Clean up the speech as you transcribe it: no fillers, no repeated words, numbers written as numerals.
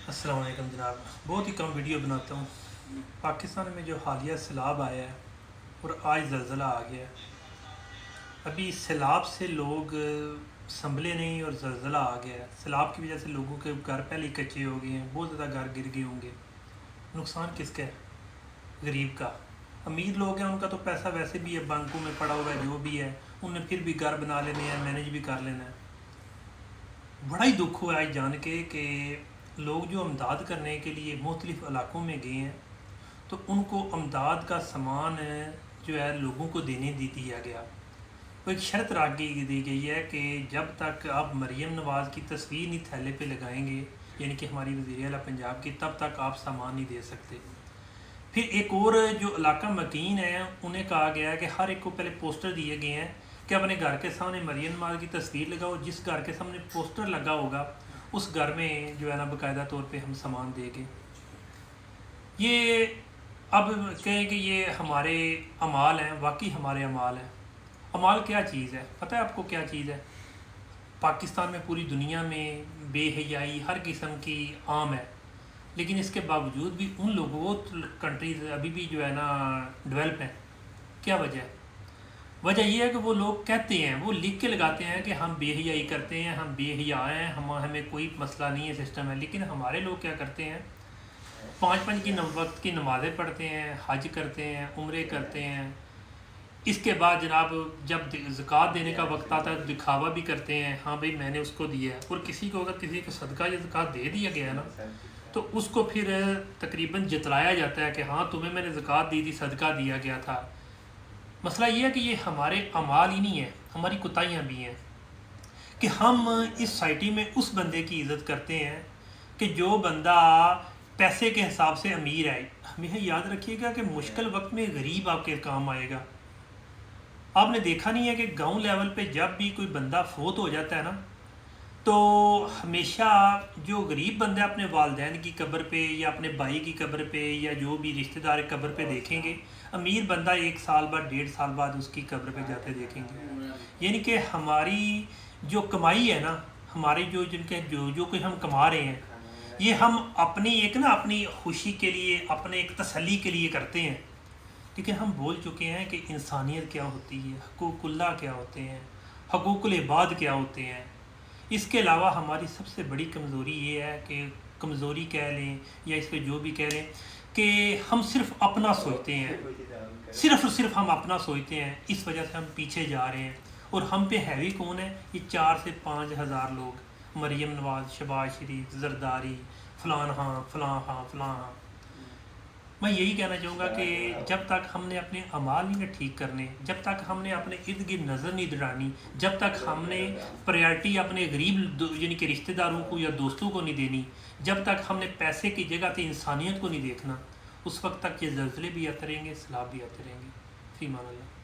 अस्सलाम वालेकुम जनाब। बहुत ही कम वीडियो बनाता हूँ। पाकिस्तान में जो हालिया सैलाब आया है और आज ज़लज़ला आ गया है, अभी सैलाब से लोग संभले नहीं और ज़लज़ला आ गया है। सैलाब की वजह से लोगों के घर पहले ही कच्चे हो गए हैं, बहुत ज़्यादा घर गिर गए होंगे। नुकसान किसका है? गरीब का। अमीर लोग हैं, उनका तो पैसा वैसे भी है, बैंकों में पड़ा हुआ है, जो भी है उन्हें फिर भी घर बना लेने हैं, मैनेज भी कर लेना है। बड़ा ही दुख हुआ आज जान के कि लोग जो अमदाद करने के लिए मुख्तलिफ़ इलाकों में गए हैं, तो उनको अमदाद का सामान जो है लोगों को देने दिया गया। तो एक शर्त रख दी गई है कि जब तक आप मरीम नवाज़ की तस्वीर नहीं थैले पे लगाएंगे, यानी कि हमारी वज़ीर आला पंजाब की, तब तक आप सामान नहीं दे सकते। फिर एक और जो इलाका मकीन है, उन्हें कहा गया है कि हर एक को पहले पोस्टर दिए गए हैं कि अपने घर के सामने मरीम नवाज़ की तस्वीर लगाओ। जिस घर के सामने पोस्टर लगा होगा उस घर में जो है ना बाकायदा तौर पे हम सामान देंगे। ये अब कहें कि ये हमारे अमाल हैं, वाकई हमारे अमाल हैं। अमाल क्या चीज़ है? पता है आपको क्या चीज़ है? पाकिस्तान में, पूरी दुनिया में बेहयाई हर किस्म की आम है, लेकिन इसके बावजूद भी उन लोगों, वो कंट्रीज अभी भी जो है ना डेवलप हैं। क्या वजह है? वजह यह है कि वो लोग कहते हैं, वो लिख के लगाते हैं कि हम बेहयाई करते हैं, हम बेहया हैं, हमें कोई मसला नहीं है, सिस्टम है। लेकिन हमारे लोग क्या करते हैं? 5 की वक्त की नमाज़ें पढ़ते हैं, हज करते हैं, उम्रे करते हैं। इसके बाद जनाब जब ज़कात देने का वक्त आता है दिखावा भी करते हैं, हाँ भाई मैंने उसको दिया है। और किसी को, अगर किसी को सदका या ज़कात दे दिया गया है ना, तो उसको फिर तकरीबन जतलाया जाता है कि हाँ तुम्हें मैंने ज़कात दी थी, सदका दिया गया था। मसला ये है कि ये हमारे अमाल ही नहीं है, हमारी कोताहियाँ भी हैं कि हम इस सोसाइटी में उस बंदे की इज़्ज़त करते हैं कि जो बंदा पैसे के हिसाब से अमीर है। हमें याद रखिएगा कि मुश्किल वक्त में गरीब आपके काम आएगा। आपने देखा नहीं है कि गांव लेवल पे जब भी कोई बंदा फोत हो जाता है ना, तो हमेशा जो गरीब बंदे अपने वालदैन की कब्र पे या अपने भाई की कब्र पे या जो भी रिश्तेदार कब्र पे देखेंगे, अमीर बंदा 1 साल बाद 1.5 साल बाद उसकी कब्र पे जाते देखेंगे। यानी कि हमारी जो कमाई है ना, हमारी जो जिनके जो जो कोई हम कमा रहे हैं, ये हम अपनी एक ना अपनी खुशी के लिए, अपने एक तसल्ली के लिए करते हैं। लेकिन हम भूल चुके हैं कि इंसानियत क्या होती है, हकूकुल्लाह क्या होते हैं, हकूकुल इबाद क्या होते हैं। इसके अलावा हमारी सबसे बड़ी कमज़ोरी ये है कि, कमज़ोरी कह लें या इस पर जो भी कह लें, कि हम सिर्फ अपना सोचते हैं, सिर्फ और सिर्फ हम अपना सोचते हैं। इस वजह से हम पीछे जा रहे हैं। और हम पे हैवी कौन है? ये 4 से 5 हज़ार लोग, मरीम नवाज़, शहबाज शरीफ, जरदारी, फ़लाँ हाँ फ़लाँ हाँ फ़लाँ हाँ। मैं यही कहना चाहूँगा कि जब तक हमने अपने अमाल नहीं ठीक करने, जब तक हमने अपने इर्द गिर्द नज़र नहीं दौड़ानी, जब तक हमने प्रायोरिटी अपने गरीब यानी कि रिश्तेदारों को या दोस्तों को नहीं देनी, जब तक हमने पैसे की जगह पे इंसानियत को नहीं देखना, उस वक्त तक ये ज़लज़ले भी आते रहेंगे, सैलाब भी आते रहेंगे। फ़ी अमान अल्लाह।